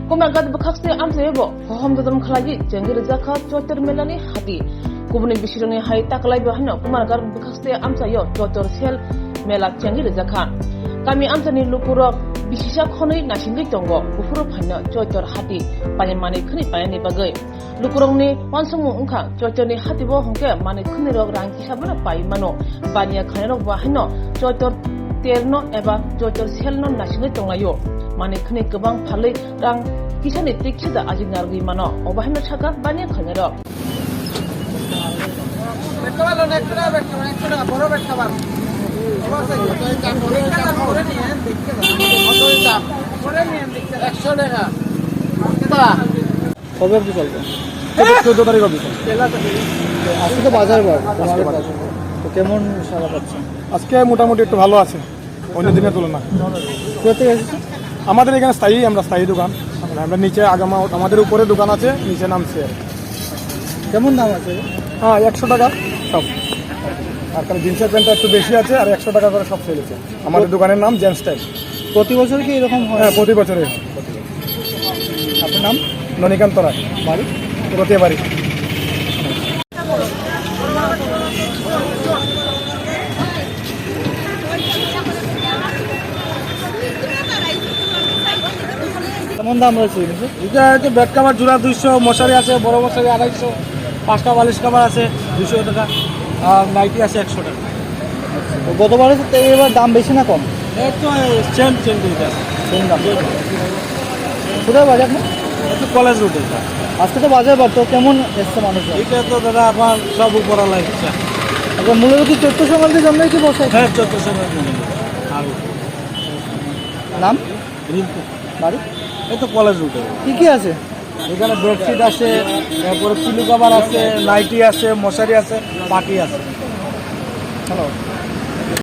Kumagat bakakse amsebo hohomdodom khalagi jengir zaka chotor melani hati kubuni bishironi hai taklai bahno kumagat bakakse amsayo chotor sel mela jengir zaka kami amsani lukurok bisisa khonoi nasingi tongo ufuro phanno chotor hati panimani khni payani bagai lukurongni wansamu ungkha chotorni hatibo hongke mani khni rok rang hisabna pai mano bania khanerok bahno chotor terno eba chotor selno nasingi tongayo mani khni gobang phalai rang kisani tikchida ajingargi mano obahino chaka bania khanerok বেটকাবালো নেকটা Betka বড় বেটকাবাল কবে অবধি চলবে? 14 তারিখ অবধি চলবে। আজকে তো বাজার বার, তো কেমন সারা পাচ্ছেন? আজকে মোটামুটি একটু ভালো আছে অন্য দিনের তুলনায়। কোথা থেকে এসেছে? আমাদের এখানে আমরা স্থায়ী দোকান, আমরা নিচে আমাদের উপরে দোকান আছে, নিচে নামছে। কেমন দাম আছে? হ্যাঁ 100 টাকা সব, আর কারণ জিন্সের প্যান্টটা একটু বেশি আছে, আর 100 টাকা করে সব চলেছে। আমাদের দোকানের নাম জেন্টস স্টাইল। প্রতি বছর কি এরকম হয়? হ্যাঁ প্রতি বছরে। আপনার নাম? ননিকান্ত রায়, বাড়ি? রতিয়া বাড়ি। কেমন দাম রয়েছে? এটা হচ্ছে বেড কাভার জোড়া 200, মশারি আছে বড় মশারি 250, 5টা বালিশ কাভার আছে 200 টাকা, আর নাইটি আছে 100 টাকা। তো গতবারের থেকে এবার দাম বেশি না কম? একটু সেম দুইটা সেম দাম। কোথায় বাজার আপনার? একটু কলেজ রুটে। আজকে তো বাজার বার, তো কেমন এসছে মানুষ? এটা তো দাদা আপনার সব উপরা লাগছে। আচ্ছা, মূলত কি চৈত্র সংক্রান্তির জন্যই কি বসে? হ্যাঁ 14 সময় আর নাম? রিঙ্কু বাড়ি? এই তো কলেজ রুটে। কি কি আছে এখানে বেডশিট আছে, তারপরে পিলো কভার আছে, নাইটি আছে, মশারি আছে, পাটি আছে। হ্যালো